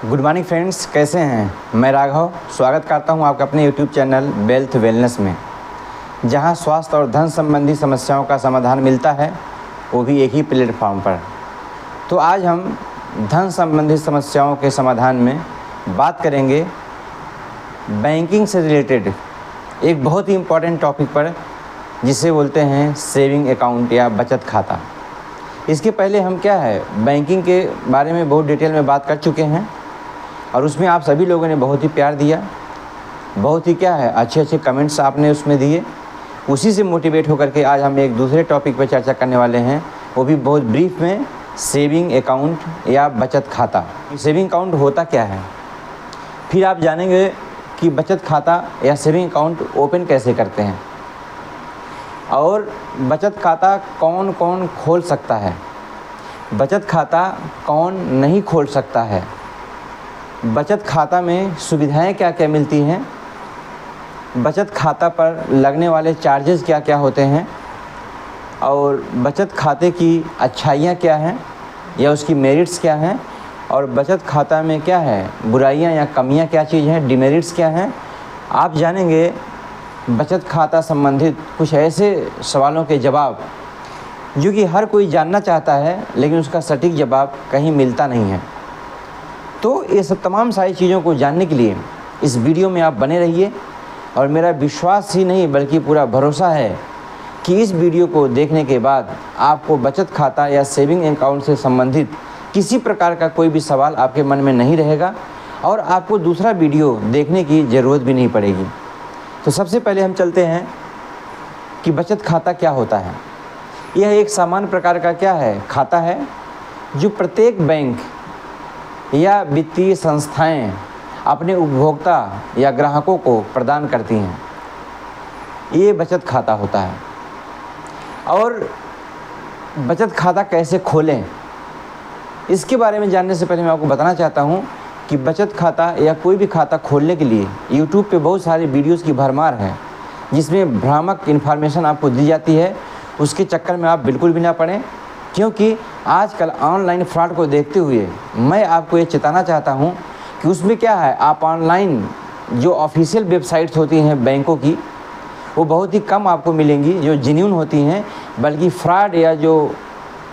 Good morning friends, कैसे हैं। मैं राघव स्वागत करता हूं आपका अपने यूट्यूब चैनल वेल्थ वेलनेस में, जहां स्वास्थ्य और धन संबंधी समस्याओं का समाधान मिलता है, वो भी एक ही प्लेटफॉर्म पर। तो आज हम धन संबंधी समस्याओं के समाधान में बात करेंगे बैंकिंग से रिलेटेड एक बहुत ही इम्पॉर्टेंट टॉपिक पर, जिसे बोलते हैं सेविंग अकाउंट या बचत खाता। इसके पहले हम क्या है बैंकिंग के बारे में बहुत डिटेल में बात कर चुके हैं और उसमें आप सभी लोगों ने बहुत ही प्यार दिया, बहुत ही क्या है अच्छे कमेंट्स आपने उसमें दिए। उसी से मोटिवेट होकर के आज हम एक दूसरे टॉपिक पर चर्चा करने वाले हैं, वो भी बहुत ब्रीफ में, सेविंग अकाउंट या बचत खाता। सेविंग अकाउंट होता क्या है, फिर आप जानेंगे कि बचत खाता या सेविंग अकाउंट ओपन कैसे करते हैं, और बचत खाता कौन कौन खोल सकता है, बचत खाता कौन नहीं खोल सकता है, बचत खाता में सुविधाएं क्या क्या मिलती हैं, बचत खाता पर लगने वाले चार्जेस क्या क्या होते हैं, और बचत खाते की अच्छाइयाँ क्या हैं या उसकी मेरिट्स क्या हैं, और बचत खाता में क्या है बुराइयाँ या कमियाँ क्या चीज़ हैं, डिमेरिट्स क्या हैं। आप जानेंगे बचत खाता संबंधित कुछ ऐसे सवालों के जवाब जो कि हर कोई जानना चाहता है, लेकिन उसका सटीक जवाब कहीं मिलता नहीं है। तो ये सब तमाम सारी चीज़ों को जानने के लिए इस वीडियो में आप बने रहिए, और मेरा विश्वास ही नहीं बल्कि पूरा भरोसा है कि इस वीडियो को देखने के बाद आपको बचत खाता या सेविंग अकाउंट से संबंधित किसी प्रकार का कोई भी सवाल आपके मन में नहीं रहेगा और आपको दूसरा वीडियो देखने की ज़रूरत भी नहीं पड़ेगी। तो सबसे पहले हम चलते हैं कि बचत खाता क्या होता है। यह एक सामान्य प्रकार का क्या है खाता है जो प्रत्येक बैंक या वित्तीय संस्थाएं अपने उपभोक्ता या ग्राहकों को प्रदान करती हैं। ये बचत खाता होता है। और बचत खाता कैसे खोलें, इसके बारे में जानने से पहले मैं आपको बताना चाहता हूँ कि बचत खाता या कोई भी खाता खोलने के लिए YouTube पे बहुत सारे वीडियोस की भरमार है, जिसमें भ्रामक इन्फॉर्मेशन आपको दी जाती है। उसके चक्कर में आप बिल्कुल भी ना पड़ें, क्योंकि आजकल ऑनलाइन फ्रॉड को देखते हुए मैं आपको ये चेताना चाहता हूँ कि उसमें क्या है, आप ऑनलाइन जो ऑफिशियल वेबसाइट्स होती हैं बैंकों की, वो बहुत ही कम आपको मिलेंगी जो जेन्युइन होती हैं, बल्कि फ्रॉड या जो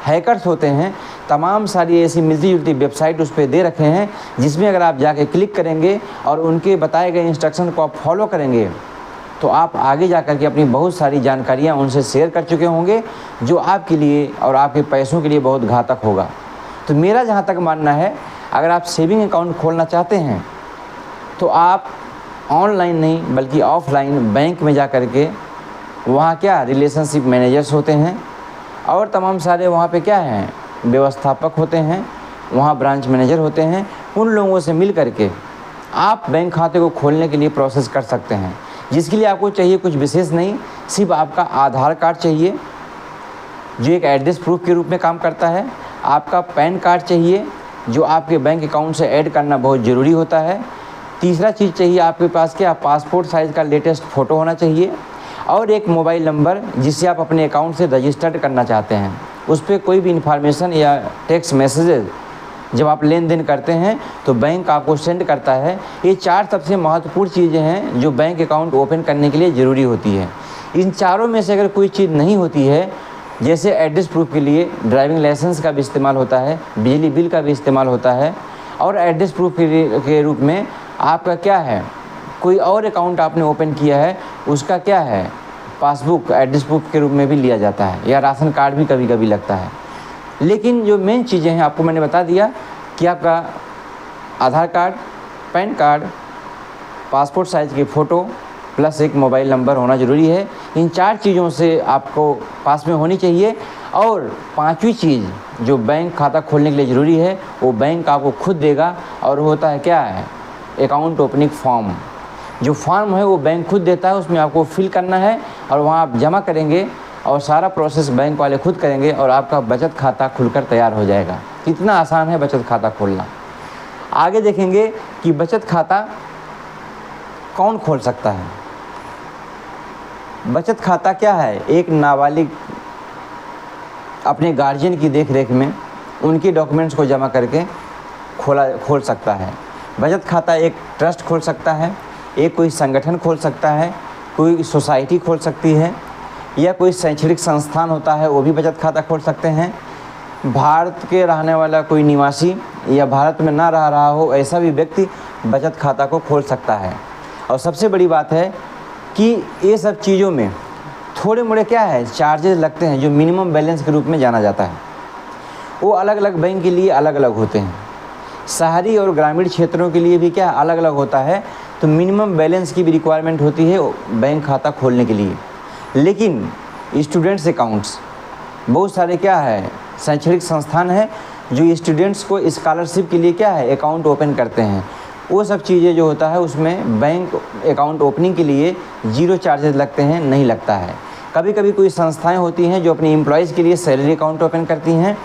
हैकर्स होते हैं तमाम सारी ऐसी मिलती जुलती वेबसाइट उस पर दे रखे हैं, जिसमें अगर आप जाके क्लिक करेंगे और उनके बताए गए इंस्ट्रक्शन को आप फॉलो करेंगे तो आप आगे जा कर के अपनी बहुत सारी जानकारियां उनसे शेयर कर चुके होंगे, जो आपके लिए और आपके पैसों के लिए बहुत घातक होगा। तो मेरा जहां तक मानना है, अगर आप सेविंग अकाउंट खोलना चाहते हैं तो आप ऑनलाइन नहीं बल्कि ऑफलाइन बैंक में जा कर के, वहाँ क्या रिलेशनशिप मैनेजर्स होते हैं और तमाम सारे वहाँ पे क्या हैं व्यवस्थापक होते हैं, वहाँ ब्रांच मैनेजर होते हैं, उन लोगों से मिल कर के आप बैंक खाते को खोलने के लिए प्रोसेस कर सकते हैं। जिसके लिए आपको चाहिए कुछ विशेष नहीं, सिर्फ आपका आधार कार्ड चाहिए जो एक एड्रेस प्रूफ के रूप में काम करता है, आपका पैन कार्ड चाहिए जो आपके बैंक अकाउंट से ऐड करना बहुत ज़रूरी होता है। तीसरा चीज़ चाहिए आपके पास क्या, पासपोर्ट साइज़ का लेटेस्ट फ़ोटो होना चाहिए, और एक मोबाइल नंबर जिससे आप अपने अकाउंट से रजिस्टर्ड करना चाहते हैं। उस पर कोई भी इन्फॉर्मेशन या टेक्स्ट मैसेजेस जब आप लेन देन करते हैं तो बैंक आपको सेंड करता है। ये 4 सबसे महत्वपूर्ण चीज़ें हैं जो बैंक अकाउंट ओपन करने के लिए ज़रूरी होती है। इन चारों में से अगर कोई चीज़ नहीं होती है, जैसे एड्रेस प्रूफ के लिए ड्राइविंग लाइसेंस का भी इस्तेमाल होता है, बिजली बिल का भी इस्तेमाल होता है, और एड्रेस प्रूफ के रूप में आपका क्या है कोई और अकाउंट आपने ओपन किया है, उसका क्या है पासबुक एड्रेस प्रूफ के रूप में भी लिया जाता है, या राशन कार्ड भी कभी कभी लगता है। लेकिन जो मेन चीज़ें हैं आपको मैंने बता दिया कि आपका Aadhaar card, PAN card, passport size की फ़ोटो प्लस एक मोबाइल नंबर होना ज़रूरी है। इन 4 चीज़ों से आपको पास में होनी चाहिए। और 5वीं चीज़ जो बैंक खाता खोलने के लिए ज़रूरी है, वो बैंक आपको खुद देगा, और होता है क्या है अकाउंट ओपनिंग फॉर्म। जो फॉर्म है वो बैंक खुद देता है, उसमें आपको फिल करना है और वहाँ आप जमा करेंगे और सारा प्रोसेस बैंक वाले खुद करेंगे और आपका बचत खाता खुलकर तैयार हो जाएगा। इतना आसान है बचत खाता खोलना। आगे देखेंगे कि बचत खाता कौन खोल सकता है। बचत खाता क्या है, एक नाबालिग अपने गार्जियन की देख रेख में उनके डॉक्यूमेंट्स को जमा करके खोल सकता है। बचत खाता एक ट्रस्ट खोल सकता है, एक कोई संगठन खोल सकता है, कोई सोसाइटी खोल सकती है, या कोई शैक्षणिक संस्थान होता है वो भी बचत खाता खोल सकते हैं। भारत के रहने वाला कोई निवासी या भारत में ना रह रहा हो ऐसा भी व्यक्ति बचत खाता को खोल सकता है। और सबसे बड़ी बात है कि ये सब चीज़ों में थोड़े मोड़े क्या है चार्जेस लगते हैं, जो मिनिमम बैलेंस के रूप में जाना जाता है। वो अलग अलग बैंक के लिए अलग अलग होते हैं। शहरी और ग्रामीण क्षेत्रों के लिए भी क्या अलग अलग होता है, तो मिनिमम बैलेंस की भी रिक्वायरमेंट होती है बैंक खाता खोलने के लिए। लेकिन स्टूडेंट्स अकाउंट्स, बहुत सारे क्या है शैक्षणिक संस्थान है जो स्टूडेंट्स को स्कॉलरशिप के लिए क्या है अकाउंट ओपन करते हैं। वो सब चीज़ें जो होता है उसमें बैंक अकाउंट ओपनिंग के लिए 0 चार्जेस लगते हैं, नहीं लगता है। कभी कभी कोई संस्थाएं होती हैं जो अपनी एम्प्लॉयज़ के लिए सैलरी अकाउंट ओपन करती हैं,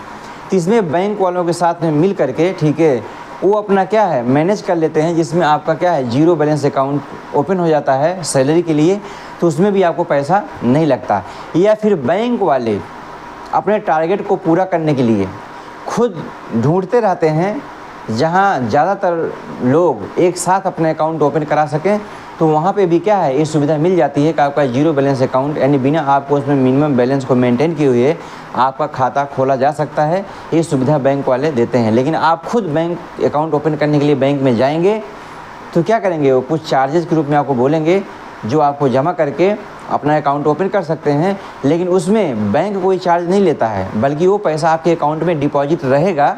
तो इसमें बैंक वालों के साथ में मिल करके ठीक है वो अपना क्या है मैनेज कर लेते हैं, जिसमें आपका क्या है 0 बैलेंस अकाउंट ओपन हो जाता है सैलरी के लिए, तो उसमें भी आपको पैसा नहीं लगता। या फिर बैंक वाले अपने टारगेट को पूरा करने के लिए खुद ढूंढते रहते हैं जहां ज़्यादातर लोग एक साथ अपने अकाउंट ओपन करा सकें, तो वहां पे भी क्या है ये सुविधा मिल जाती है कि आपका 0 बैलेंस अकाउंट यानी बिना आपको उसमें मिनिमम बैलेंस को मेंटेन किए हुए आपका खाता खोला जा सकता है। ये सुविधा बैंक वाले देते हैं। लेकिन आप खुद बैंक अकाउंट ओपन करने के लिए बैंक में जाएंगे तो क्या करेंगे, वो कुछ चार्जेस के रूप में आपको बोलेंगे जो आपको जमा करके अपना अकाउंट ओपन कर सकते हैं। लेकिन उसमें बैंक कोई चार्ज नहीं लेता है, बल्कि वो पैसा आपके अकाउंट में डिपॉजिट रहेगा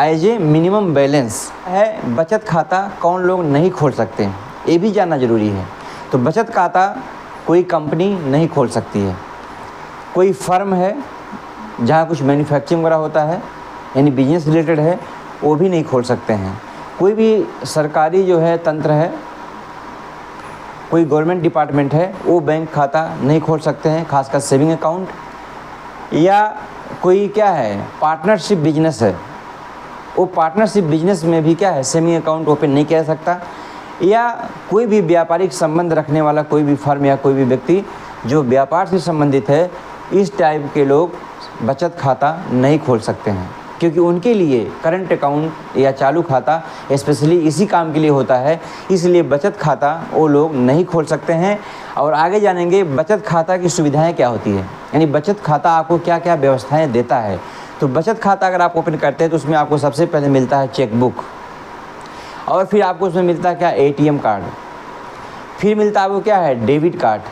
एज ए मिनिमम बैलेंस है। बचत खाता कौन लोग नहीं खोल सकते हैं ये भी जानना ज़रूरी है। तो बचत खाता कोई कंपनी नहीं खोल सकती है, कोई फर्म है जहाँ कुछ मैन्युफैक्चरिंग वगैरह होता है यानी बिजनेस रिलेटेड है वो भी नहीं खोल सकते हैं। कोई भी सरकारी जो है तंत्र है, कोई गवर्नमेंट डिपार्टमेंट है वो बैंक खाता नहीं खोल सकते हैं, खासकर सेविंग अकाउंट। या कोई क्या है पार्टनरशिप बिजनेस है, वो पार्टनरशिप बिजनेस में भी क्या है सेविंग अकाउंट ओपन नहीं किया जा सकता। या कोई भी व्यापारिक संबंध रखने वाला कोई भी फर्म या कोई भी व्यक्ति जो व्यापार से संबंधित है, इस टाइप के लोग बचत खाता नहीं खोल सकते हैं, क्योंकि उनके लिए करंट अकाउंट या चालू खाता स्पेशली इसी काम के लिए होता है। इसलिए बचत खाता वो लोग नहीं खोल सकते हैं। और आगे जानेंगे बचत खाता की सुविधाएं क्या होती है, यानी बचत खाता आपको क्या क्या व्यवस्थाएं देता है। तो बचत खाता अगर आप ओपन करते हैं तो उसमें आपको सबसे पहले मिलता है चेकबुक, और फिर आपको उसमें मिलता है क्या ATM कार्ड, फिर मिलता है आपको क्या है डेबिट कार्ड,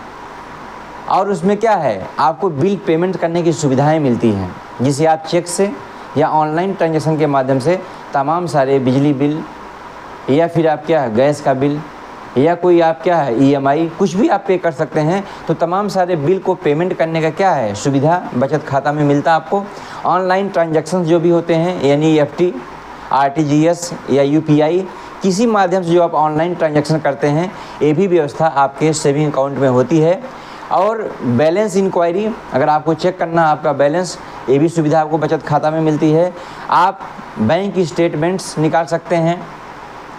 और उसमें क्या है आपको बिल पेमेंट करने की सुविधाएं मिलती हैं, जिसे आप चेक से या ऑनलाइन ट्रांजैक्शन के माध्यम से तमाम सारे बिजली बिल या फिर आप क्या है गैस का बिल या कोई आप क्या है EMI कुछ भी आप पे कर सकते हैं। तो तमाम सारे बिल को पेमेंट करने का क्या है सुविधा बचत खाता में मिलता है आपको। ऑनलाइन ट्रांजैक्शन जो भी होते हैं यानी EFT, RTGS या UPI किसी माध्यम से जो आप ऑनलाइन ट्रांजैक्शन करते हैं, ये भी व्यवस्था आपके सेविंग अकाउंट में होती है। और बैलेंस इंक्वायरी, अगर आपको चेक करना है आपका बैलेंस, ये भी सुविधा आपको बचत खाता में मिलती है। आप बैंक स्टेटमेंट्स निकाल सकते हैं,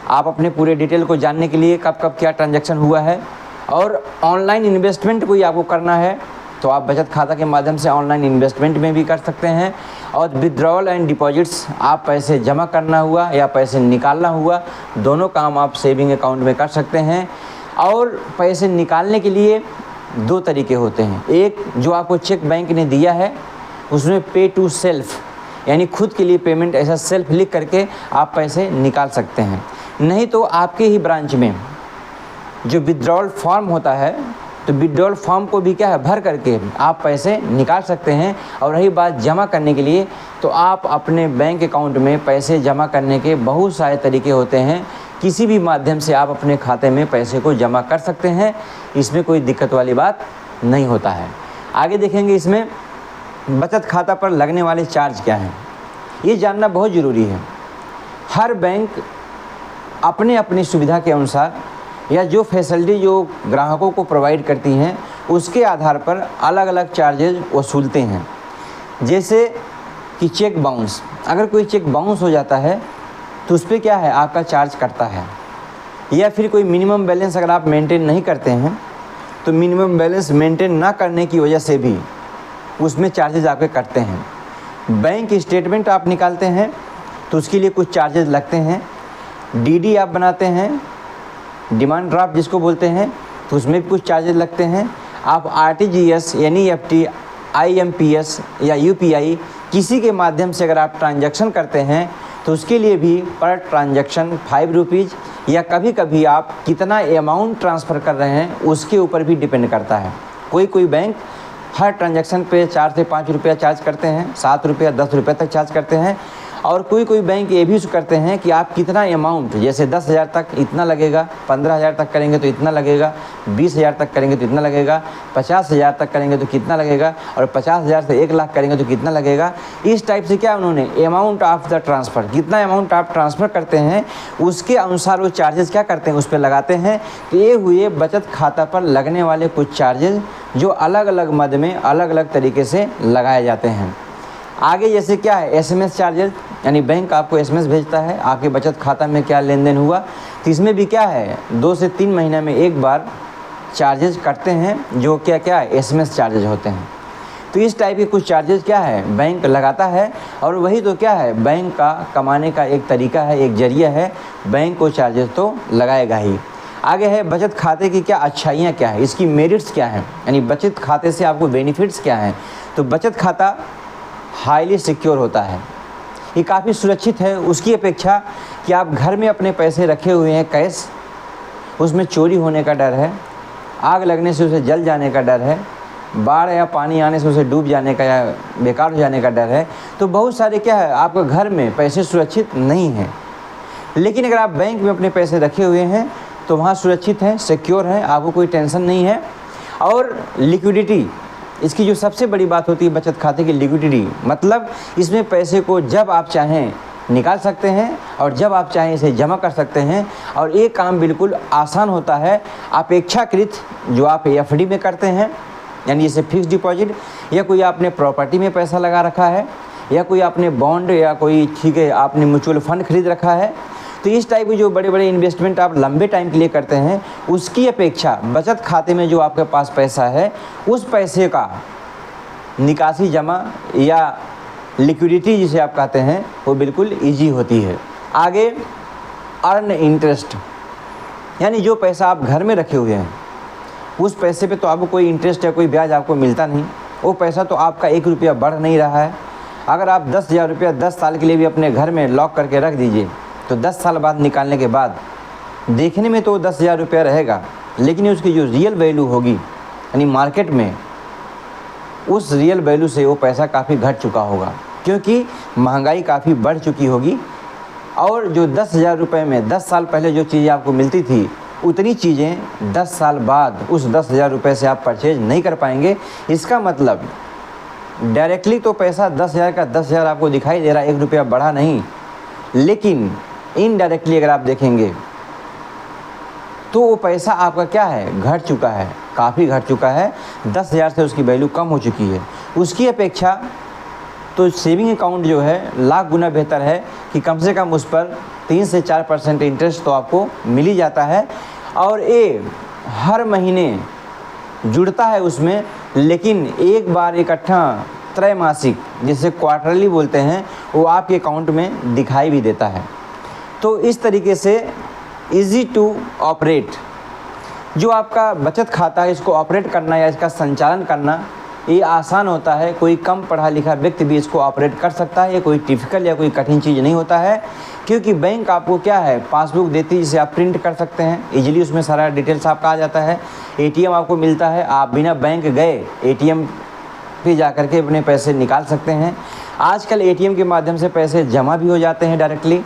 आप अपने पूरे डिटेल को जानने के लिए कब कब क्या ट्रांजैक्शन हुआ है। और ऑनलाइन इन्वेस्टमेंट कोई आपको करना है तो आप बचत खाता के माध्यम से ऑनलाइन इन्वेस्टमेंट में भी कर सकते हैं। और विड्रॉल एंड डिपॉजिट्स, आप पैसे जमा करना हुआ या पैसे निकालना हुआ, दोनों काम आप सेविंग अकाउंट में कर सकते हैं। और पैसे निकालने के लिए 2 तरीके होते हैं। एक जो आपको चेक बैंक ने दिया है उसमें पे टू सेल्फ यानी खुद के लिए पेमेंट ऐसा सेल्फ लिख करके आप पैसे निकाल सकते हैं। नहीं तो आपके ही ब्रांच में जो विड्रॉल फॉर्म होता है, तो विड्रॉल फॉर्म को भी क्या है भर करके आप पैसे निकाल सकते हैं। और रही बात जमा करने के लिए, तो आप अपने बैंक अकाउंट में पैसे जमा करने के बहुत सारे तरीके होते हैं। किसी भी माध्यम से आप अपने खाते में पैसे को जमा कर सकते हैं, इसमें कोई दिक्कत वाली बात नहीं होता है। आगे देखेंगे इसमें बचत खाता पर लगने वाले चार्ज क्या हैं, ये जानना बहुत ज़रूरी है। हर बैंक अपने अपनी सुविधा के अनुसार या जो फैसिलिटी जो ग्राहकों को प्रोवाइड करती हैं उसके आधार पर अलग अलग चार्जेज वसूलते हैं। जैसे कि चेक बाउंस, अगर कोई चेक बाउंस हो जाता है तो उस पर क्या है आपका चार्ज कटता है। या फिर कोई मिनिमम बैलेंस अगर आप मेंटेन नहीं करते हैं तो मिनिमम बैलेंस मेंटेन ना करने की वजह से भी उसमें चार्जेज आपके कटते हैं। बैंक स्टेटमेंट आप निकालते हैं तो उसके लिए कुछ चार्जेस लगते हैं। डीडी आप बनाते हैं, डिमांड ड्राफ्ट जिसको बोलते हैं, तो उसमें भी कुछ चार्जेस लगते हैं। आप आरटीजीएस, एनईएफटी, आईएमपीएस या यूपीआई किसी के माध्यम से अगर आप ट्रांजैक्शन करते हैं तो उसके लिए भी पर ट्रांजैक्शन 5 रुपीज़ या कभी कभी आप कितना अमाउंट ट्रांसफ़र कर रहे हैं उसके ऊपर भी डिपेंड करता है। कोई बैंक हर ट्रांजैक्शन पे 4 से 5 रुपया चार्ज करते हैं, 7 रुपया 10 रुपये तक चार्ज करते हैं। और कोई बैंक ये भी करते हैं कि आप कितना अमाउंट, जैसे 10,000 तक इतना लगेगा, 15,000 तक करेंगे तो इतना लगेगा, 20,000 तक करेंगे तो इतना लगेगा, 50,000 तक करेंगे तो कितना लगेगा, और 50,000 से 1 लाख करेंगे तो कितना लगेगा। इस टाइप से क्या उन्होंने अमाउंट ऑफ द ट्रांसफ़र, कितना अमाउंट आप ट्रांसफ़र करते हैं उसके अनुसार वो चार्जेस क्या करते हैं उस पर लगाते हैं। तो ये हुए बचत खाता पर लगने वाले कुछ चार्जेस जो अलग अलग मद में अलग अलग तरीके से लगाए जाते हैं। आगे जैसे क्या है एसएमएस चार्जेस, यानी बैंक आपको एसएमएस भेजता है आपके बचत खाता में क्या लेन देन हुआ, तो इसमें भी क्या है 2 से 3 महीने में एक बार चार्जेस कटते हैं जो क्या है एसएमएस चार्जेस होते हैं। तो इस टाइप के कुछ चार्जेस क्या है बैंक लगाता है, और वही तो क्या है बैंक का कमाने का एक तरीका है, एक जरिया है, बैंक को चार्जेस तो लगाएगा ही। आगे है बचत खाते की क्या अच्छाइयाँ क्या है, इसकी मेरिट्स क्या हैं, यानी बचत खाते से आपको बेनिफिट्स क्या हैं। तो बचत खाता हाईली सिक्योर होता है, ये काफ़ी सुरक्षित है उसकी अपेक्षा कि आप घर में अपने पैसे रखे हुए हैं कैश, उसमें चोरी होने का डर है, आग लगने से उसे जल जाने का डर है, बाढ़ या पानी आने से उसे डूब जाने का या बेकार हो जाने का डर है। तो बहुत सारे क्या है आपके घर में पैसे सुरक्षित नहीं हैं। लेकिन अगर आप बैंक में अपने पैसे रखे हुए हैं तो वहाँ सुरक्षित है, सिक्योर है, आपको कोई टेंशन नहीं है। और लिक्विडिटी, इसकी जो सबसे बड़ी बात होती है बचत खाते की लिक्विडिटी, मतलब इसमें पैसे को जब आप चाहें निकाल सकते हैं और जब आप चाहें इसे जमा कर सकते हैं। और ये काम बिल्कुल आसान होता है अपेक्षाकृत जो आप एफडी में करते हैं, यानी जैसे फिक्स डिपॉजिट, या कोई आपने प्रॉपर्टी में पैसा लगा रखा है, या कोई आपने बॉन्ड या कोई ठीक है आपने म्यूचुअल फंड खरीद रखा है। तो इस टाइप के जो बड़े बड़े इन्वेस्टमेंट आप लंबे टाइम के लिए करते हैं उसकी अपेक्षा बचत खाते में जो आपके पास पैसा है उस पैसे का निकासी जमा या लिक्विडिटी जिसे आप कहते हैं वो बिल्कुल इजी होती है। आगे अर्न इंटरेस्ट, यानी जो पैसा आप घर में रखे हुए हैं उस पैसे पे तो आपको कोई इंटरेस्ट या कोई ब्याज आपको मिलता नहीं, वो पैसा तो आपका 1 रुपया बढ़ नहीं रहा है। अगर आप 10,000 रुपया 10 साल के लिए भी अपने घर में लॉक करके रख दीजिए तो 10 साल बाद निकालने के बाद देखने में तो 10,000 रुपया रहेगा, लेकिन उसकी जो रियल वैल्यू होगी यानी मार्केट में उस रियल वैल्यू से वो पैसा काफ़ी घट चुका होगा, क्योंकि महंगाई काफ़ी बढ़ चुकी होगी। और जो 10,000 रुपये में 10 साल पहले जो चीज़ें आपको मिलती थी उतनी चीज़ें 10 साल बाद उस 10,000 रुपये से आप परचेज नहीं कर पाएंगे। इसका मतलब डायरेक्टली तो पैसा 10,000 का 10,000 आपको दिखाई दे रहा है, 1 रुपया बढ़ा नहीं, लेकिन इनडायरेक्टली अगर आप देखेंगे तो वो पैसा आपका क्या है घट चुका है, काफ़ी घट चुका है, 10,000 से उसकी वैल्यू कम हो चुकी है। उसकी अपेक्षा तो सेविंग अकाउंट जो है लाख गुना बेहतर है कि कम से कम उस पर 3 से 4% इंटरेस्ट तो आपको मिल ही जाता है, और ये हर महीने जुड़ता है उसमें, लेकिन एक बार इकट्ठा त्रैमासिक जिसे क्वार्टरली बोलते हैं वो आपके अकाउंट में दिखाई भी देता है। तो इस तरीके से इजी टू ऑपरेट जो आपका बचत खाता है इसको ऑपरेट करना या इसका संचालन करना ये आसान होता है। कोई कम पढ़ा लिखा व्यक्ति भी इसको ऑपरेट कर सकता है, ये कोई डिफ़िकल्ट या कोई कठिन चीज़ नहीं होता है, क्योंकि बैंक आपको क्या है पासबुक देती है जिसे आप प्रिंट कर सकते हैं इजीली, उसमें सारा डिटेल्स आपका आ जाता है। एटीएम आपको मिलता है, आप बिना बैंक गए एटीएम पे जा कर के अपने पैसे निकाल सकते हैं। आजकल एटीएम के माध्यम से पैसे जमा भी हो जाते हैं डायरेक्टली।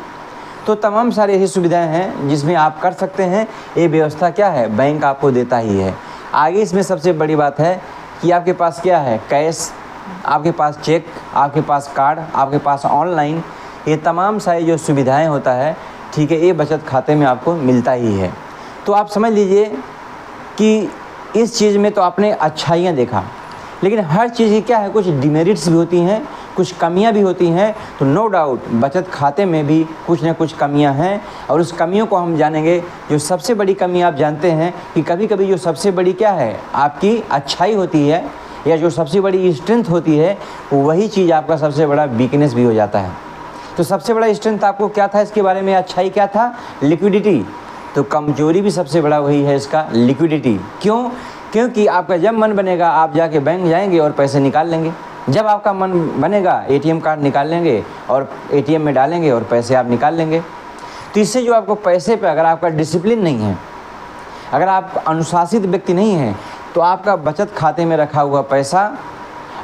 तो तमाम सारी ऐसी सुविधाएं हैं जिसमें आप कर सकते हैं, ये व्यवस्था क्या है बैंक आपको देता ही है। आगे इसमें सबसे बड़ी बात है कि आपके पास क्या है कैश, आपके पास चेक, आपके पास कार्ड, आपके पास ऑनलाइन, ये तमाम सारी जो सुविधाएं होता है ठीक है ये बचत खाते में आपको मिलता ही है। तो आप समझ लीजिए कि इस चीज़ में तो आपने अच्छाइयाँ देखा, लेकिन हर चीज़ की क्या है कुछ डिमेरिट्स भी होती हैं, कुछ कमियां भी होती हैं। तो नो डाउट बचत खाते में भी कुछ ना कुछ कमियां हैं, और उस कमियों को हम जानेंगे। जो सबसे बड़ी कमी आप जानते हैं कि कभी कभी जो सबसे बड़ी क्या है आपकी अच्छाई होती है या जो सबसे बड़ी स्ट्रेंथ होती है वही चीज़ आपका सबसे बड़ा वीकनेस भी हो जाता है। तो सबसे बड़ा स्ट्रेंथ आपको क्या था इसके बारे में, अच्छाई क्या था, लिक्विडिटी। तो कमजोरी भी सबसे बड़ा वही है इसका, लिक्विडिटी। क्यों? क्योंकि आपका जब मन बनेगा आप जाके बैंक जाएंगे और पैसे निकाल लेंगे। जब आपका मन बनेगा एटीएम कार्ड निकाल लेंगे और एटीएम में डालेंगे और पैसे आप निकाल लेंगे। तो इससे जो आपको पैसे पे, अगर आपका डिसिप्लिन नहीं है, अगर आप अनुशासित व्यक्ति नहीं हैं, तो आपका बचत खाते में रखा हुआ पैसा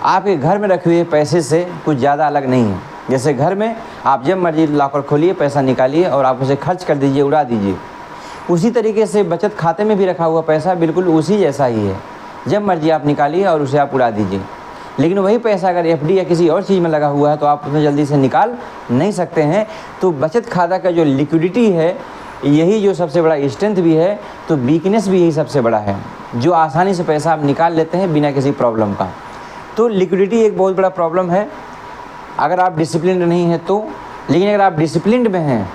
आपके घर में रखे हुए पैसे से कुछ ज़्यादा अलग नहीं है। जैसे घर में आप जब मर्जी लॉकर खोलिए, पैसा निकालिए और आप उसे खर्च कर दीजिए, उड़ा दीजिए। उसी तरीके से बचत खाते में भी रखा हुआ पैसा बिल्कुल उसी जैसा ही है, जब मर्जी आप निकालिए और उसे आप उड़ा दीजिए। लेकिन वही पैसा अगर एफडी या किसी और चीज़ में लगा हुआ है तो आप उसे जल्दी से निकाल नहीं सकते हैं। तो बचत खाता का जो लिक्विडिटी है, यही जो सबसे बड़ा स्ट्रेंथ भी है, तो वीकनेस भी यही सबसे बड़ा है, जो आसानी से पैसा आप निकाल लेते हैं बिना किसी प्रॉब्लम का। तो लिक्विडिटी एक बहुत बड़ा प्रॉब्लम है अगर आप डिसिप्लिन नहीं हैं तो। लेकिन अगर आप डिसिप्लिन में हैं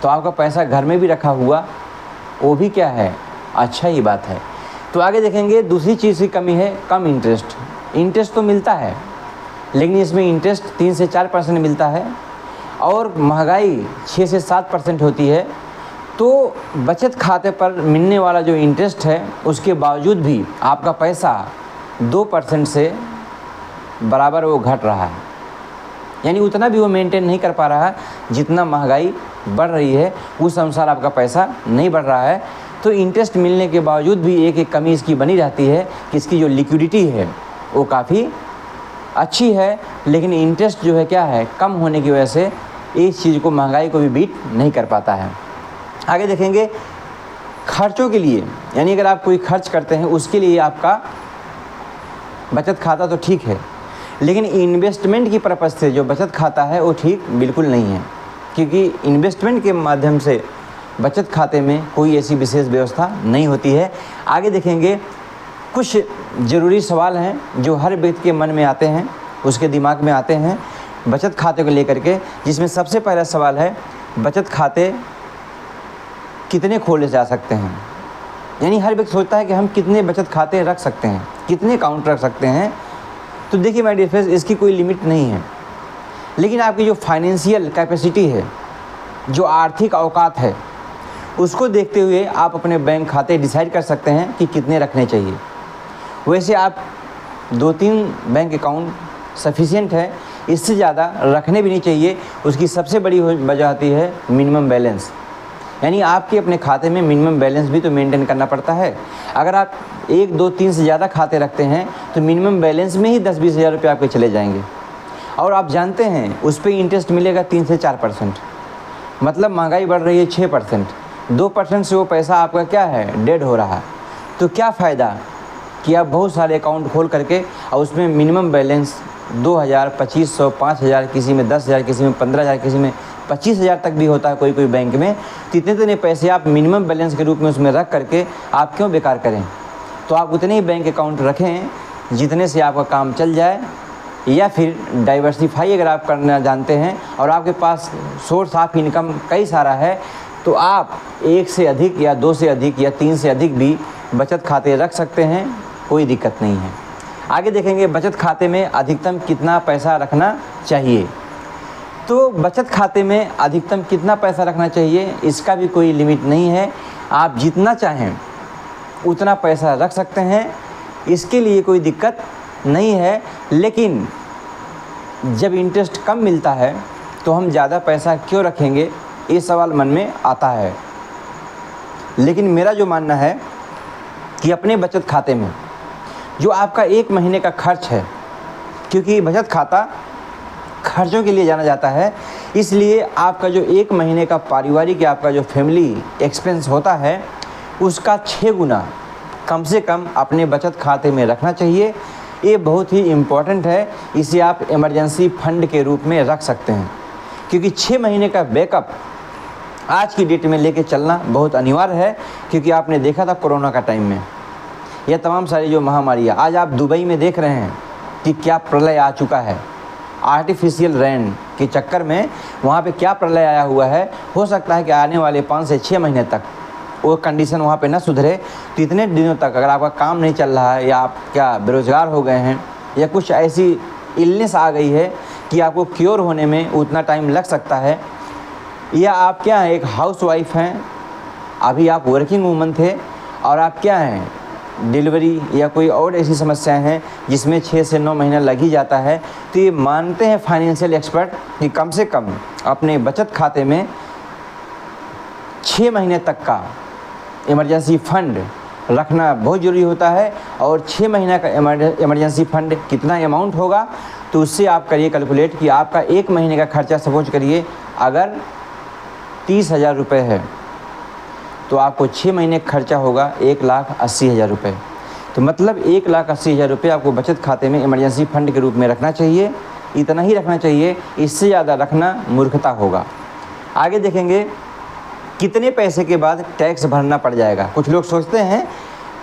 तो आपका पैसा घर में भी रखा हुआ, वो भी क्या है, अच्छा ही बात है। तो आगे देखेंगे दूसरी चीज़ की कमी है, कम इंटरेस्ट। इंटरेस्ट तो मिलता है लेकिन इसमें इंटरेस्ट 3 से 4% मिलता है और महंगाई 6 से 7% होती है। तो बचत खाते पर मिलने वाला जो इंटरेस्ट है उसके बावजूद भी आपका पैसा 2% से बराबर वो घट रहा है, यानी उतना भी वो मेंटेन नहीं कर पा रहा है जितना महंगाई बढ़ रही है, उस अनुसार आपका पैसा नहीं बढ़ रहा है। तो इंटरेस्ट मिलने के बावजूद भी एक कमी इसकी बनी रहती है कि इसकी जो लिक्विडिटी है वो काफ़ी अच्छी है, लेकिन इंटरेस्ट जो है क्या है, कम होने की वजह से इस चीज़ को, महंगाई को भी बीट नहीं कर पाता है। आगे देखेंगे खर्चों के लिए, यानी अगर आप कोई खर्च करते हैं उसके लिए आपका बचत खाता तो ठीक है, लेकिन इन्वेस्टमेंट की पर्पज़ से जो बचत खाता है वो ठीक बिल्कुल नहीं है, क्योंकि इन्वेस्टमेंट के माध्यम से बचत खाते में कोई ऐसी विशेष व्यवस्था नहीं होती है। आगे देखेंगे कुछ ज़रूरी सवाल हैं जो हर व्यक्ति के मन में आते हैं, उसके दिमाग में आते हैं बचत खाते को लेकर के, जिसमें सबसे पहला सवाल है बचत खाते कितने खोले जा सकते हैं। यानी हर व्यक्ति सोचता है कि हम कितने बचत खाते रख सकते हैं, कितने अकाउंट रख सकते हैं। तो देखिए माय डियर फ्रेंड्स, इसकी कोई लिमिट नहीं है, लेकिन आपकी जो फाइनेंशियल कैपेसिटी है, जो आर्थिक औकात है, उसको देखते हुए आप अपने बैंक खाते डिसाइड कर सकते हैं कि कितने रखने चाहिए। वैसे आप 2-3 बैंक अकाउंट सफिशिएंट है, इससे ज़्यादा रखने भी नहीं चाहिए। उसकी सबसे बड़ी वजह आती है मिनिमम बैलेंस, यानी आपके अपने खाते में मिनिमम बैलेंस भी तो मेंटेन करना पड़ता है। अगर आप 1, 2, 3 से ज़्यादा खाते रखते हैं तो मिनिमम बैलेंस में ही 10-20 हज़ार रुपये आपके चले जाएंगे, और आप जानते हैं उस पर इंटरेस्ट मिलेगा 3 से 4%। मतलब महंगाई बढ़ रही है 6%, 2% से वो पैसा आपका क्या है, डेड हो रहा है। तो क्या फ़ायदा कि आप बहुत सारे अकाउंट खोल करके और उसमें मिनिमम बैलेंस 2000, 2500, 5000, किसी में 10,000, किसी में 15,000, किसी में 25,000 तक भी होता है कोई बैंक में। तो इतने पैसे आप मिनिमम बैलेंस के रूप में उसमें रख करके आप क्यों बेकार करें। तो आप उतने ही बैंक अकाउंट रखें जितने से आपका काम चल जाए, या फिर डाइवर्सिफाई अगर आप करना जानते हैं और आपके पास सोर्स ऑफ इनकम कई सारा है, तो आप 1 से अधिक या 2 से अधिक या 3 से अधिक भी बचत खाते रख सकते हैं, कोई दिक्कत नहीं है। आगे देखेंगे बचत खाते में अधिकतम कितना पैसा रखना चाहिए। तो बचत खाते में अधिकतम कितना पैसा रखना चाहिए, इसका भी कोई लिमिट नहीं है। आप जितना चाहें उतना पैसा रख सकते हैं, इसके लिए कोई दिक्कत नहीं है। लेकिन जब इंटरेस्ट कम मिलता है तो हम ज़्यादा पैसा क्यों रखेंगे, ये सवाल मन में आता है। लेकिन मेरा जो मानना है कि अपने बचत खाते में जो आपका 1 महीने का खर्च है, क्योंकि बचत खाता खर्चों के लिए जाना जाता है, इसलिए आपका जो 1 महीने का पारिवारिक या आपका जो फैमिली एक्सपेंस होता है उसका 6 गुना कम से कम अपने बचत खाते में रखना चाहिए। ये बहुत ही इम्पॉर्टेंट है, इसे आप इमरजेंसी फंड के रूप में रख सकते हैं, क्योंकि 6 महीने का बैकअप आज की डेट में लेके चलना बहुत अनिवार्य है। क्योंकि आपने देखा था कोरोना का टाइम में यह तमाम सारी जो महामारियाँ, आज आप दुबई में देख रहे हैं कि क्या प्रलय आ चुका है। आर्टिफिशियल रेन के चक्कर में वहाँ पे क्या प्रलय आया हुआ है। हो सकता है कि आने वाले 5 से 6 महीने तक वो कंडीशन वहाँ पे ना सुधरे। तो इतने दिनों तक अगर आपका काम नहीं चल रहा है, या आप क्या बेरोज़गार हो गए हैं, या कुछ ऐसी इलनेस आ गई है कि आपको क्योर होने में उतना टाइम लग सकता है, या आप क्या हैं, एक हाउसवाइफ हैं, अभी आप वर्किंग वूमन थे और आप क्या हैं, डिलीवरी या कोई और ऐसी समस्याएं हैं जिसमें 6 से 9 महीना लग ही जाता है, तो ये मानते हैं फाइनेंशियल एक्सपर्ट कि कम से कम अपने बचत खाते में 6 महीने तक का इमरजेंसी फंड रखना बहुत ज़रूरी होता है। और 6 महीना का इमरजेंसी फंड कितना अमाउंट होगा, तो उससे आप करिए कैलकुलेट कि आपका 1 महीने का खर्चा सपोज करिए अगर 30,000 रुपये है, तो आपको 6 महीने का खर्चा होगा 1,80,000 रुपये। तो मतलब 1,80,000 रुपये आपको बचत खाते में इमरजेंसी फंड के रूप में रखना चाहिए। इतना ही रखना चाहिए, इससे ज़्यादा रखना मूर्खता होगा। आगे देखेंगे कितने पैसे के बाद टैक्स भरना पड़ जाएगा। कुछ लोग सोचते हैं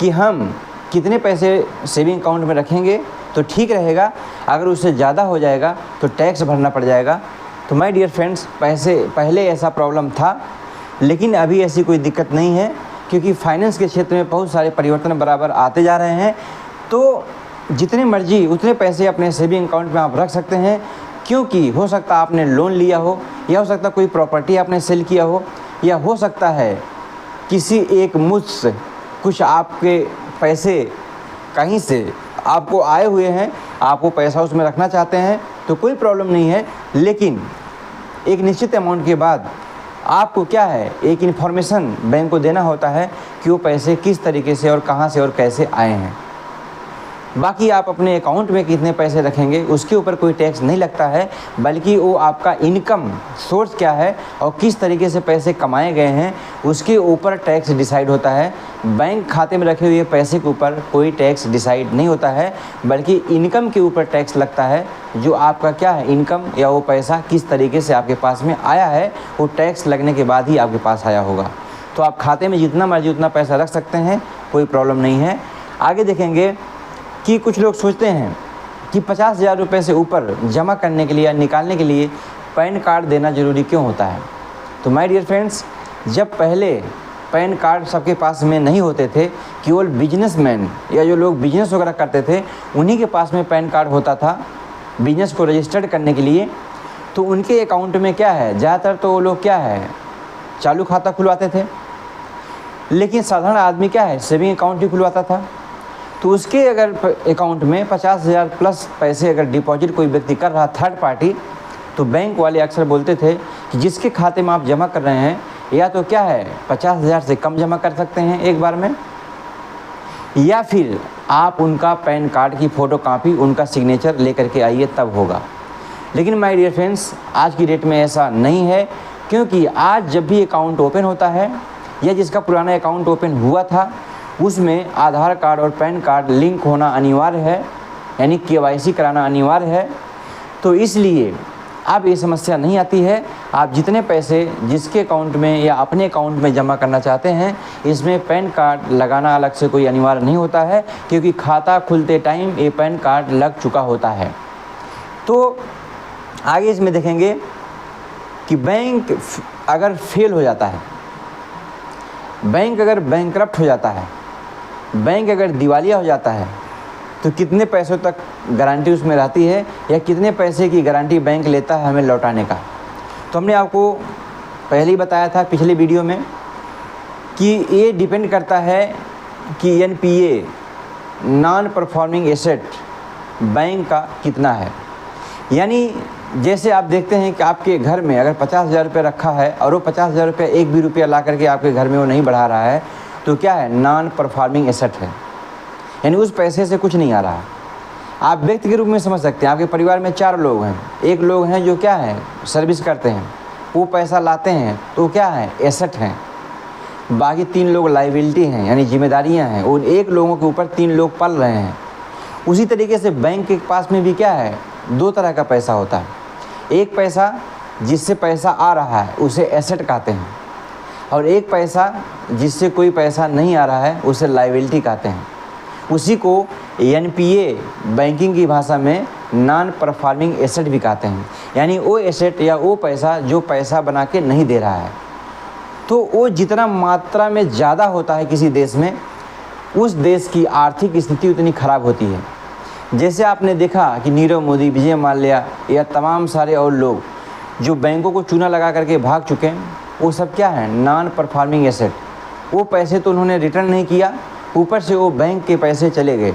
कि हम कितने पैसे सेविंग अकाउंट में रखेंगे तो ठीक रहेगा, अगर उससे ज़्यादा हो जाएगा तो टैक्स भरना पड़ जाएगा। तो माय डियर फ्रेंड्स, पहले ऐसा प्रॉब्लम था, लेकिन अभी ऐसी कोई दिक्कत नहीं है, क्योंकि फाइनेंस के क्षेत्र में बहुत सारे परिवर्तन बराबर आते जा रहे हैं। तो जितने मर्जी उतने पैसे अपने सेविंग अकाउंट में आप रख सकते हैं, क्योंकि हो सकता है आपने लोन लिया हो, या हो सकता है कोई प्रॉपर्टी आपने सेल किया हो, या हो सकता है किसी एक मुझसे कुछ आपके पैसे कहीं से आपको आए हुए हैं, आपको पैसा उसमें रखना चाहते हैं, तो कोई प्रॉब्लम नहीं है। लेकिन एक निश्चित अमाउंट के बाद आपको क्या है, एक इन्फॉर्मेशन बैंक को देना होता है कि वो पैसे किस तरीके से और कहाँ से और कैसे आए हैं। बाकी आप अपने अकाउंट में कितने पैसे रखेंगे उसके ऊपर कोई टैक्स नहीं लगता है, बल्कि वो आपका इनकम सोर्स क्या है और किस तरीके से पैसे कमाए गए हैं उसके ऊपर टैक्स डिसाइड होता है। बैंक खाते में रखे हुए पैसे के ऊपर कोई टैक्स डिसाइड नहीं होता है, बल्कि इनकम के ऊपर टैक्स लगता है। जो आपका क्या है इनकम, या वो पैसा किस तरीके से आपके पास में आया है, वो टैक्स लगने के बाद ही आपके पास आया होगा। तो आप खाते में जितना मर्जी उतना पैसा रख सकते हैं, कोई प्रॉब्लम नहीं है। आगे देखेंगे कि कुछ लोग सोचते हैं कि 50,000 रुपये से ऊपर जमा करने के लिए या निकालने के लिए पैन कार्ड देना ज़रूरी क्यों होता है। तो माय डियर फ्रेंड्स, जब पहले पैन कार्ड सबके पास में नहीं होते थे, केवल बिजनेसमैन या जो लोग बिजनेस वगैरह करते थे उन्हीं के पास में पैन कार्ड होता था बिजनेस को रजिस्टर्ड करने के लिए। तो उनके अकाउंट में क्या है, ज़्यादातर तो वो लोग क्या है चालू खाता खुलवाते थे, लेकिन साधारण आदमी क्या है सेविंग अकाउंट ही खुलवाता था। तो उसके अगर अकाउंट में 50,000 प्लस पैसे अगर डिपॉजिट कोई व्यक्ति कर रहा थर्ड पार्टी, तो बैंक वाले अक्सर बोलते थे कि जिसके खाते में आप जमा कर रहे हैं या तो क्या है 50,000 से कम जमा कर सकते हैं एक बार में, या फिर आप उनका पैन कार्ड की फ़ोटो कापी उनका सिग्नेचर लेकर के आइए तब होगा। लेकिन माय डियर फ्रेंड्स, आज की डेट में ऐसा नहीं है, क्योंकि आज जब भी अकाउंट ओपन होता है या जिसका पुराना अकाउंट ओपन हुआ था उसमें आधार कार्ड और पैन कार्ड लिंक होना अनिवार्य है, यानी KYC कराना अनिवार्य है। तो इसलिए अब ये समस्या नहीं आती है। आप जितने पैसे जिसके अकाउंट में या अपने अकाउंट में जमा करना चाहते हैं, इसमें पैन कार्ड लगाना अलग से कोई अनिवार्य नहीं होता है, क्योंकि खाता खुलते टाइम ये पैन कार्ड लग चुका होता है। तो आगे इसमें देखेंगे कि बैंक अगर फेल हो जाता है, बैंक अगर बैंकरप्ट हो जाता है, बैंक अगर दिवालिया हो जाता है, तो कितने पैसों तक गारंटी उसमें रहती है, या कितने पैसे की गारंटी बैंक लेता है हमें लौटाने का। तो हमने आपको पहले ही बताया था पिछले वीडियो में कि ये डिपेंड करता है कि NPA non performing asset bank का कितना है। यानी जैसे आप देखते हैं कि आपके घर में अगर 50,000 रुपये रखा है और वो 50,000 रुपये एक भी रुपया ला करके आपके घर में वो नहीं बढ़ा रहा है, तो क्या है नॉन परफॉर्मिंग एसेट है, यानी उस पैसे से कुछ नहीं आ रहा। आप व्यक्ति के रूप में समझ सकते हैं, आपके परिवार में 4 लोग हैं, एक लोग हैं जो क्या है सर्विस करते हैं, वो पैसा लाते हैं तो क्या है एसेट हैं, बाकी 3 लोग लाइबिलिटी हैं यानी जिम्मेदारियां हैं, उन एक लोगों के ऊपर 3 लोग पल रहे हैं। उसी तरीके से बैंक के पास में भी क्या है 2 तरह का पैसा होता है। एक पैसा जिससे पैसा आ रहा है उसे एसेट कहते हैं, और एक पैसा जिससे कोई पैसा नहीं आ रहा है उसे लाइबिलिटी कहते हैं। उसी को NPA बैंकिंग की भाषा में नॉन परफॉर्मिंग एसेट भी कहते हैं, यानी वो एसेट या वो पैसा जो पैसा बना के नहीं दे रहा है। तो वो जितना मात्रा में ज़्यादा होता है किसी देश में, उस देश की आर्थिक स्थिति उतनी ख़राब होती है। जैसे आपने देखा कि नीरव मोदी, विजय माल्या या तमाम सारे और लोग जो बैंकों को चूना लगा करके भाग चुके हैं, वो सब क्या है, नॉन परफॉर्मिंग एसेट। वो पैसे तो उन्होंने रिटर्न नहीं किया, ऊपर से वो बैंक के पैसे चले गए।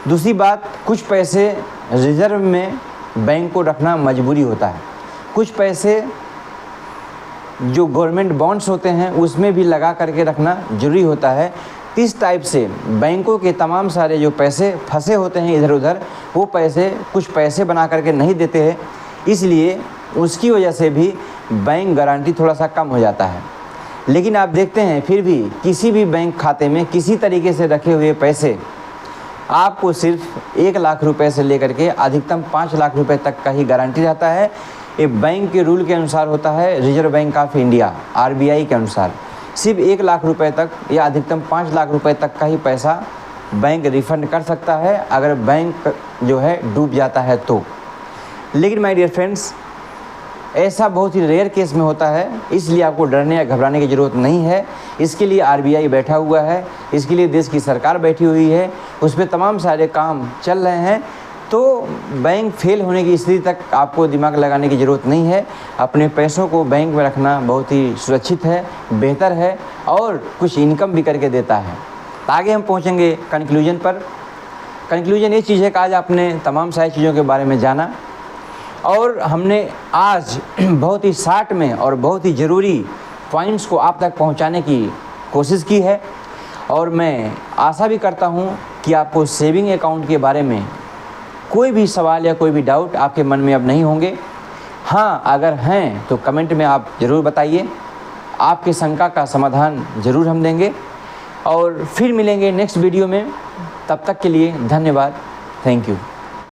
दूसरी बात, कुछ पैसे रिजर्व में बैंक को रखना मजबूरी होता है, कुछ पैसे जो गवर्नमेंट बॉन्ड्स होते हैं उसमें भी लगा करके रखना ज़रूरी होता है। इस टाइप से बैंकों के तमाम सारे जो पैसे फंसे होते हैं इधर उधर, वो पैसे कुछ पैसे बना करके नहीं देते हैं, इसलिए उसकी वजह से भी बैंक गारंटी थोड़ा सा कम हो जाता है। लेकिन आप देखते हैं फिर भी किसी भी बैंक खाते में किसी तरीके से रखे हुए पैसे आपको सिर्फ 1 लाख रुपए से लेकर के अधिकतम 5 लाख रुपए तक का ही गारंटी रहता है। ये बैंक के रूल के अनुसार होता है, reserve bank of India RBI के अनुसार। सिर्फ 1 लाख रुपए तक या अधिकतम 5 लाख रुपए तक का ही पैसा बैंक रिफ़ंड कर सकता है अगर बैंक जो है डूब जाता है तो। लेकिन माय डियर फ्रेंड्स, ऐसा बहुत ही रेयर केस में होता है, इसलिए आपको डरने या घबराने की ज़रूरत नहीं है। इसके लिए RBI बैठा हुआ है, इसके लिए देश की सरकार बैठी हुई है, उस पर तमाम सारे काम चल रहे हैं। तो बैंक फेल होने की स्थिति तक आपको दिमाग लगाने की ज़रूरत नहीं है। अपने पैसों को बैंक में रखना बहुत ही सुरक्षित है, बेहतर है और कुछ इनकम भी करके देता है। आगे हम पहुंचेंगे कंक्लूजन पर। कंक्लूजन ये चीज़ है कि आज आपने तमाम सारी चीज़ों के बारे में जाना और हमने आज बहुत ही शॉर्ट में और बहुत ही ज़रूरी पॉइंट्स को आप तक पहुंचाने की कोशिश की है। और मैं आशा भी करता हूं कि आपको सेविंग अकाउंट के बारे में कोई भी सवाल या कोई भी डाउट आपके मन में अब नहीं होंगे। हाँ, अगर हैं तो कमेंट में आप ज़रूर बताइए, आपके शंका का समाधान ज़रूर हम देंगे। और फिर मिलेंगे नेक्स्ट वीडियो में, तब तक के लिए धन्यवाद। Thank you.